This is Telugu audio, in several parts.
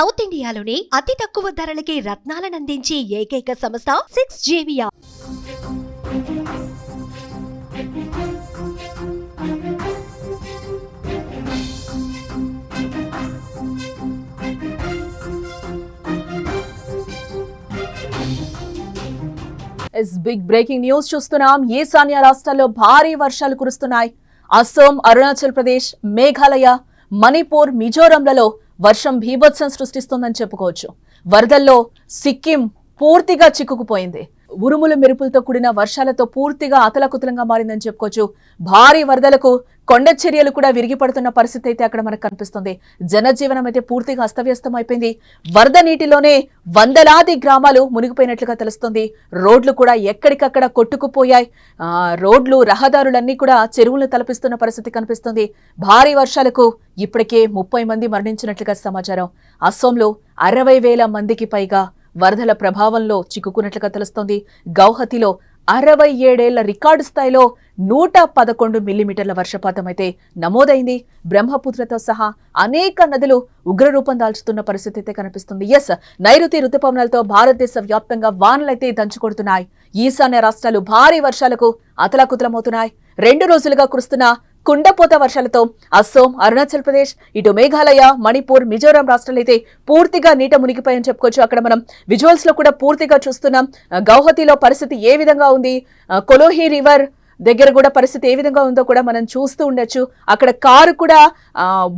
సౌత్ ఇండియాలోని అతి తక్కువ ధరలకి రత్నాలనందించే ఏకైక సంస్థ 6JVR. బిగ్ బ్రేకింగ్ న్యూస్ చూస్తున్నాం. ఈశాన్య రాష్ట్రాల్లో భారీ వర్షాలు కురుస్తున్నాయి. అస్సాం, అరుణాచల్ ప్రదేశ్, మేఘాలయ, మణిపూర్, మిజోరంలలో వర్షం బీభత్సం సృష్టిస్తుందని చెప్పుకోవచ్చు. వరదల్లో సిక్కిం పూర్తిగా చిక్కుకుపోయింది. ఉరుములు మెరుపులతో కూడిన వర్షాలతో పూర్తిగా అతలకుతలంగా మారిందని చెప్పుకోవచ్చు. భారీ వరదలకు కొండ చర్యలు కూడా విరిగిపడుతున్న పరిస్థితి అయితే అక్కడ మనకు కనిపిస్తుంది. జనజీవనం అయితే పూర్తిగా అస్తవ్యస్తం అయిపోయింది. వరద నీటిలోనే వందలాది గ్రామాలు మునిగిపోయినట్లుగా తెలుస్తుంది. రోడ్లు కూడా ఎక్కడికక్కడ కొట్టుకుపోయాయి. రోడ్లు, రహదారులన్నీ కూడా చెరువులను తలపిస్తున్న పరిస్థితి కనిపిస్తుంది. భారీ వర్షాలకు ఇప్పటికే 30 మంది మరణించినట్లుగా సమాచారం. అస్సాంలో 60,000 మందికి పైగా వరదల ప్రభావంలో చిక్కుకున్నట్లుగా తెలుస్తోంది. గౌహతిలో 67 ఏళ్ల రికార్డు స్థాయిలో 111 మిల్లీమీటర్ల వర్షపాతం అయితే నమోదైంది. బ్రహ్మపుత్రతో సహా అనేక నదులు ఉగ్రరూపం దాల్చుతున్న పరిస్థితి అయితే కనిపిస్తుంది. నైరుతి రుతుపవనాలతో భారతదేశ వ్యాప్తంగా వానలైతే దంచుకొడుతున్నాయి. ఈశాన్య రాష్ట్రాలు భారీ వర్షాలకు అతలాకుతలమవుతున్నాయి. 2 రోజులుగా కురుస్తున్న కుండపోత వర్షాలతో అస్సాం, అరుణాచల్ ప్రదేశ్, ఇటు మేఘాలయ, మణిపూర్, మిజోరాం రాష్ట్రాలైతే పూర్తిగా నీట మునిగిపోయని చెప్పుకోవచ్చు. అక్కడ మనం విజువల్స్ లో కూడా పూర్తిగా చూస్తున్నాం. గౌహతిలో పరిస్థితి ఏ విధంగా ఉంది, కొలోహి రివర్ దగ్గర కూడా పరిస్థితి ఏ విధంగా ఉందో కూడా మనం చూస్తూ ఉండొచ్చు. అక్కడ కారు కూడా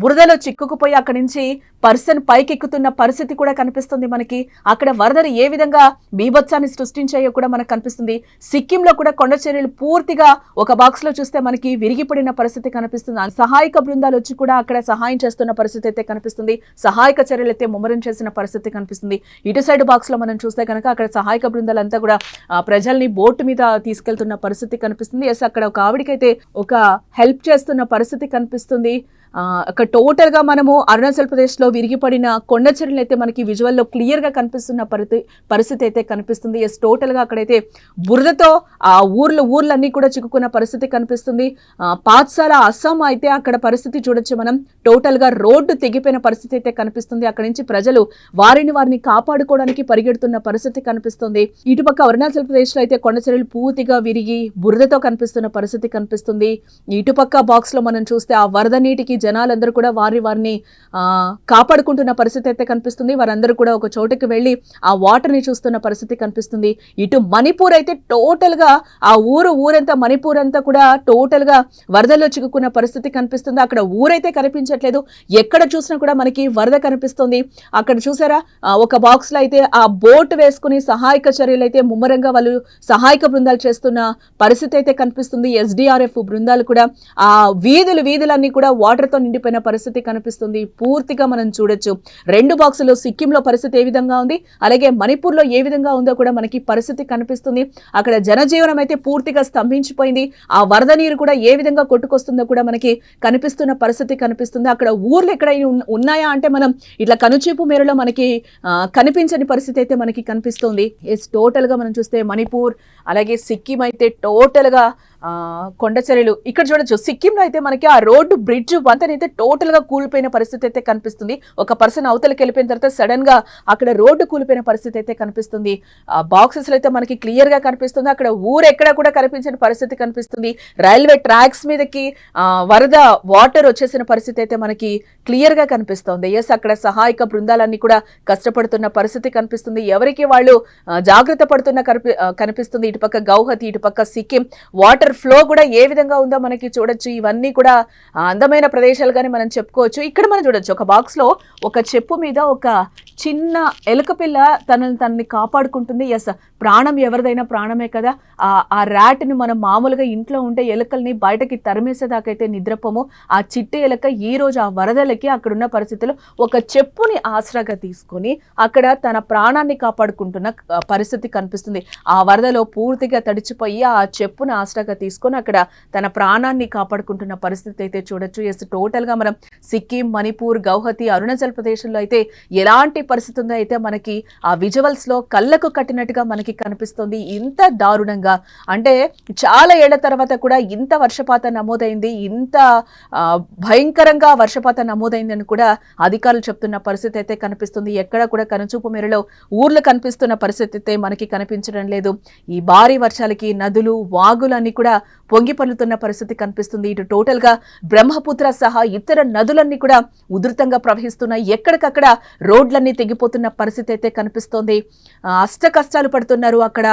బురదలో చిక్కుకుపోయి అక్కడి నుంచి పర్సన్ పైకెక్కుతున్న పరిస్థితి కూడా కనిపిస్తుంది మనకి. అక్కడ వరదలు ఏ విధంగా బీభత్సాన్ని సృష్టించాయో కూడా మనకు కనిపిస్తుంది. సిక్కింలో కూడా కొండ చర్యలు పూర్తిగా ఒక బాక్స్ లో చూస్తే మనకి విరిగిపడిన పరిస్థితి కనిపిస్తుంది. సహాయక బృందాలు వచ్చి కూడా అక్కడ సహాయం చేస్తున్న పరిస్థితి అయితే కనిపిస్తుంది. సహాయక చర్యలు అయితే ముమ్మరం చేసిన పరిస్థితి కనిపిస్తుంది. ఇటు సైడ్ బాక్స్ లో మనం చూస్తే కనుక అక్కడ సహాయక బృందాలంతా కూడా ప్రజల్ని బోటు మీద తీసుకెళ్తున్న పరిస్థితి కనిపిస్తుంది. అక్కడ ఒక ఆవిడికైతే ఒక హెల్ప్ చేస్తున్న పరిస్థితి కనిపిస్తుంది. అక్కడ టోటల్ గా మనము అరుణాచల్ ప్రదేశ్ లో విరిగిపడిన కొండ చర్యలు అయితే మనకి విజువల్ లో క్లియర్ గా కనిపిస్తున్న పరిస్థితి అయితే కనిపిస్తుంది. టోటల్ గా అక్కడైతే బురదతో ఆ ఊర్లన్నీ కూడా చిక్కుకున్న పరిస్థితి కనిపిస్తుంది. పాఠశాల అస్సాం అయితే అక్కడ పరిస్థితి చూడొచ్చు మనం. టోటల్ గా రోడ్డు తెగిపోయిన పరిస్థితి అయితే కనిపిస్తుంది. అక్కడి నుంచి ప్రజలు వారిని కాపాడుకోవడానికి పరిగెడుతున్న పరిస్థితి కనిపిస్తుంది. ఇటుపక్క అరుణాచల్ ప్రదేశ్ లో అయితే కొండ చర్యలు పూర్తిగా విరిగి బురదతో కనిపిస్తున్న పరిస్థితి కనిపిస్తుంది. ఇటుపక్క బాక్స్ లో మనం చూస్తే ఆ వరద నీటికి జనాలందరూ కూడా వారిని కాపాడుకుంటున్న పరిస్థితి అయితే కనిపిస్తుంది. వారందరూ కూడా ఒక చోటుకి వెళ్లి ఆ వాటర్ ని చూస్తున్న పరిస్థితి కనిపిస్తుంది. ఇటు మణిపూర్ అయితే టోటల్ గా ఆ ఊరంతా మణిపూర్ అంతా కూడా టోటల్ గా వరదల్లో చిక్కుకున్న పరిస్థితి కనిపిస్తుంది. అక్కడ ఊరైతే కనిపించట్లేదు. ఎక్కడ చూసినా కూడా మనకి వరద కనిపిస్తుంది. అక్కడ చూసారా ఒక బాక్స్ లో అయితే ఆ బోట్ వేసుకుని సహాయక చర్యలు అయితే ముమ్మరంగా వాళ్ళు సహాయక బృందాలు చేస్తున్న పరిస్థితి అయితే కనిపిస్తుంది. SDRF బృందాలు కూడా ఆ వీధులన్నీ కూడా వాటర్ తో నిండిపోయిన పరిస్థితి కనిపిస్తుంది. పూర్తిగా మనం చూడొచ్చు. 2 బాక్సులు సిక్కింలో పరిస్థితి ఏ విధంగా ఉంది, అలాగే మణిపూర్ లో ఏ విధంగా ఉందో కూడా మనకి పరిస్థితి కనిపిస్తుంది. అక్కడ జనజీవనం అయితే పూర్తిగా స్తంభించిపోయింది. ఆ వరద నీరు కూడా ఏ విధంగా కొట్టుకొస్తుందో కూడా మనకి కనిపిస్తున్న పరిస్థితి కనిపిస్తుంది. అక్కడ ఊర్లు ఎక్కడైనా ఉన్నాయా అంటే మనం ఇట్లా కనుచూపు మేరలో మనకి కనిపించని పరిస్థితి అయితే మనకి కనిపిస్తుంది. టోటల్ గా మనం చూస్తే మణిపూర్ అలాగే సిక్కిం అయితే టోటల్ గా కొండ చర్యలు ఇక్కడ చూడొచ్చు. సిక్కింలో అయితే మనకి ఆ రోడ్డు బ్రిడ్జ్ వంతనైతే టోటల్ గా కూలిపోయిన పరిస్థితి అయితే కనిపిస్తుంది. ఒక పర్సన్ అవతలకి వెళ్ళిపోయిన తర్వాత సడన్ గా అక్కడ రోడ్డు కూలిపోయిన పరిస్థితి అయితే కనిపిస్తుంది. బాక్సెస్ లో అయితే మనకి క్లియర్ గా కనిపిస్తుంది. అక్కడ ఊరెక్కడ కూడా కనిపించిన పరిస్థితి కనిపిస్తుంది. రైల్వే ట్రాక్స్ మీదకి వరద వాటర్ వచ్చేసిన పరిస్థితి అయితే మనకి క్లియర్ గా కనిపిస్తుంది. అక్కడ సహాయక బృందాలన్నీ కూడా కష్టపడుతున్న పరిస్థితి కనిపిస్తుంది. ఎవరికి వాళ్ళు జాగ్రత్త పడుతున్న కనిపిస్తుంది. ఇటుపక్క గౌహతి, ఇటుపక్క సిక్కిం వాటర్ ఫ్లో కూడా ఏ విధంగా ఉందో మనకి చూడొచ్చు. ఇవన్నీ కూడా అందమైన ప్రదేశాలుగానే మనం చెప్పుకోవచ్చు. ఇక్కడ మనం చూడొచ్చు ఒక బాక్స్ లో ఒక చెప్పు మీద ఒక చిన్న ఎలుక పిల్ల తనని కాపాడుకుంటుంది. ప్రాణం ఎవరిదైనా ప్రాణమే కదా. ఆ ర్యాట్ ని మనం మామూలుగా ఇంట్లో ఉంటే ఎలుకల్ని బయటకి తరిమేసేదాకైతే నిద్రపోము. ఆ చిట్టి ఎలుక ఈ రోజు ఆ వరదలకి అక్కడున్న పరిస్థితుల్లో ఒక చెప్పుని ఆసరాగా తీసుకొని అక్కడ తన ప్రాణాన్ని కాపాడుకుంటున్న పరిస్థితి కనిపిస్తుంది. ఆ వరదలో పూర్తిగా తడిచిపోయి ఆ చెప్పుని ఆసరాగా తీసుకొని అక్కడ తన ప్రాణాన్ని కాపాడుకుంటున్న పరిస్థితి అయితే చూడొచ్చు. టోటల్ గా మనం సిక్కిం, మణిపూర్, గౌహతి, అరుణాచల్ ప్రదేశ్లో అయితే ఎలాంటి ఎలాంటి పరిస్థితి ఉందో అయితే మనకి ఆ విజువల్స్ లో కళ్ళకు కట్టినట్టుగా మనకి కనిపిస్తుంది. ఇంత దారుణంగా అంటే చాలా ఏళ్ల తర్వాత కూడా ఇంత వర్షపాతం నమోదైంది, ఇంత భయంకరంగా వర్షపాతం నమోదైందని కూడా అధికారులు చెప్తున్న పరిస్థితి అయితే కనిపిస్తుంది. ఎక్కడ కూడా కనుచూపు మేరలో ఊర్లు కనిపిస్తున్న పరిస్థితి అయితే మనకి కనిపించడం లేదు. ఈ భారీ వర్షాలకి నదులు వాగులన్నీ కూడా పొంగి పల్లుతున్న పరిస్థితి కనిపిస్తుంది. ఇటు టోటల్ గా బ్రహ్మపుత్ర సహా ఇతర నదులన్నీ కూడా ఉధృతంగా ప్రవహిస్తున్నాయి. ఎక్కడికక్కడ రోడ్లన్నీ తెగిపోతున్న పరిస్థితి అయితే కనిపిస్తోంది. అష్ట కష్టాలు పడుతున్నారు అక్కడ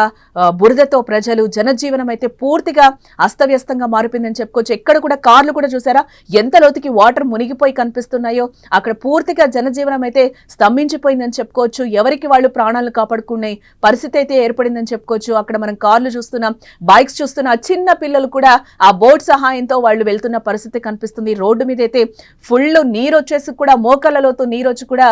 బురదతో ప్రజలు. జనజీవనం అయితే పూర్తిగా అస్తవ్యస్తంగా మారిపోయిందని చెప్పుకోవచ్చు. ఎక్కడ కూడా కార్లు కూడా చూసారా ఎంత లోతుకి వాటర్ మునిగిపోయి కనిపిస్తున్నాయో. అక్కడ పూర్తిగా జనజీవనం అయితే స్తంభించిపోయిందని చెప్పుకోవచ్చు. ఎవరికి వాళ్ళు ప్రాణాలను కాపాడుకునే పరిస్థితి అయితే ఏర్పడిందని చెప్పుకోవచ్చు. అక్కడ మనం కార్లు చూస్తున్నాం, బైక్స్ చూస్తున్నాం. చిన్న పిల్లలు కూడా ఆ బోట్ సహాయంతో వాళ్ళు వెళ్తున్న పరిస్థితి కనిపిస్తుంది. రోడ్డు మీద అయితే ఫుల్ నీరు వచ్చేసి కూడా మోకాళ్ళలోతో నీరు వచ్చి కూడా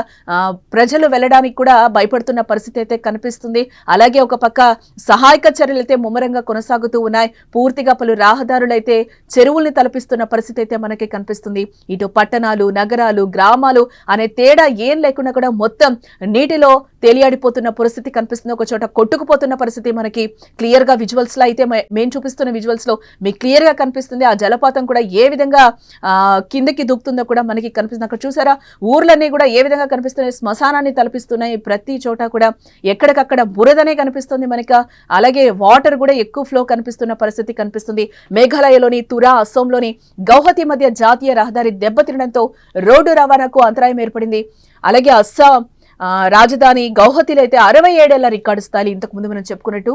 ప్రజలు వెళ్ళడానికి కూడా భయపడుతున్న పరిస్థితి అయితే కనిపిస్తుంది. అలాగే ఒక పక్క సహాయక చర్యలు అయితే ముమ్మరంగా కొనసాగుతూ ఉన్నాయి. పూర్తిగా పలు రహదారులు అయితే చెరువుల్ని తలపిస్తున్న పరిస్థితి అయితే మనకి కనిపిస్తుంది. ఇటు పట్టణాలు, నగరాలు, గ్రామాలు అనే తేడా ఏం లేకుండా కూడా మొత్తం నీటిలో తేలియాడిపోతున్న పరిస్థితి కనిపిస్తుంది. ఒక చోట కొట్టుకుపోతున్న పరిస్థితి మనకి క్లియర్ గా విజువల్స్ లో అయితే మేము చూపిస్తున్న విజువల్స్ లో మీకు క్లియర్ గా కనిపిస్తుంది. ఆ జలపాతం కూడా ఏ విధంగా కిందకి దూకుతుందో కూడా మనకి కనిపిస్తుంది. అక్కడ చూసారా ఊర్లన్నీ కూడా ఏ విధంగా కనిపిస్తున్నాయి, శ్మశానాన్ని తలపిస్తున్నాయి. ప్రతి చోట కూడా ఎక్కడికక్కడ బురదనే కనిపిస్తుంది మనకి. అలాగే వాటర్ కూడా ఎక్కువ ఫ్లో కనిపిస్తున్న పరిస్థితి కనిపిస్తుంది. మేఘాలయలోని తురా, అస్సోంలోని గౌహతి మధ్య జాతీయ రహదారి దెబ్బతినడంతో రోడ్డు రవాణాకు అంతరాయం ఏర్పడింది. అలాగే అస్సాం రాజధాని గౌహతిలో అయితే 67 రికార్డు స్థాయి ఇంతకు ముందు మనం చెప్పుకున్నట్టు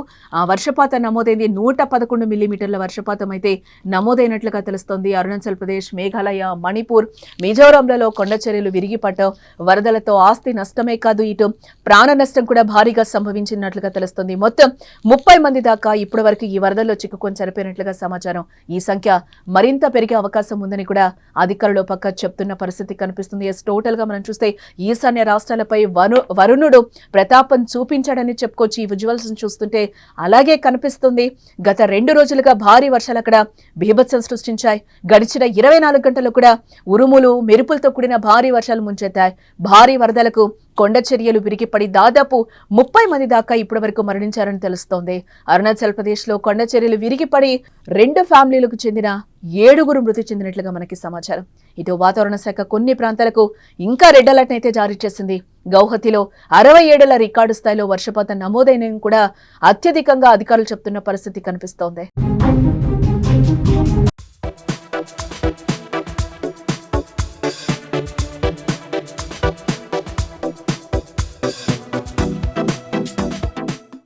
వర్షపాతం నమోదైంది. 111 మిల్లీమీటర్ల వర్షపాతం అయితే నమోదైనట్లుగా తెలుస్తోంది. అరుణాచల్ ప్రదేశ్, మేఘాలయ, మణిపూర్, మిజోరాంలలో కొండ చర్యలు విరిగిపడ్డాం. వరదలతో ఆస్తి నష్టమే కాదు, ఇటు ప్రాణ నష్టం కూడా భారీగా సంభవించినట్లుగా తెలుస్తోంది. మొత్తం 30 మంది దాకా ఇప్పటి వరకు ఈ వరదల్లో చిక్కుకొని చనిపోయినట్లుగా సమాచారం. ఈ సంఖ్య మరింత పెరిగే అవకాశం ఉందని కూడా అధికారులు పక్క చెప్తున్న పరిస్థితి కనిపిస్తుంది. టోటల్ గా మనం చూస్తే ఈశాన్య రాష్ట్రాలపై వరుణుడు ప్రతాపం చూపించాడని చెప్పుకోవచ్చు. ఈ విజువల్స్ చూస్తుంటే అలాగే కనిపిస్తుంది. గత 2 రోజులుగా భారీ వర్షాలు అక్కడ బీభత్సం సృష్టించాయి. గడిచిన 24 గంటలు కూడా ఉరుములు, మెరుపులతో కూడిన భారీ వర్షాలు ముంచెత్తాయి. భారీ వరదలకు కొండ చర్యలు విరిగిపడి దాదాపు 30 మంది దాకా ఇప్పటి వరకు మరణించారని తెలుస్తోంది. అరుణాచల్ ప్రదేశ్ లో కొండ చర్యలు విరిగిపడి 2 ఫ్యామిలీలకు చెందిన 7 మృతి చెందినట్లుగా మనకి సమాచారం. ఇటు వాతావరణ శాఖ కొన్ని ప్రాంతాలకు ఇంకా రెడ్ అలర్ట్ అయితే జారీ చేసింది. గౌహతిలో 67 రికార్డు స్థాయిలో వర్షపాతం నమోదైన కూడా అత్యధికంగా అధికారులు చెప్తున్న పరిస్థితి కనిపిస్తోంది.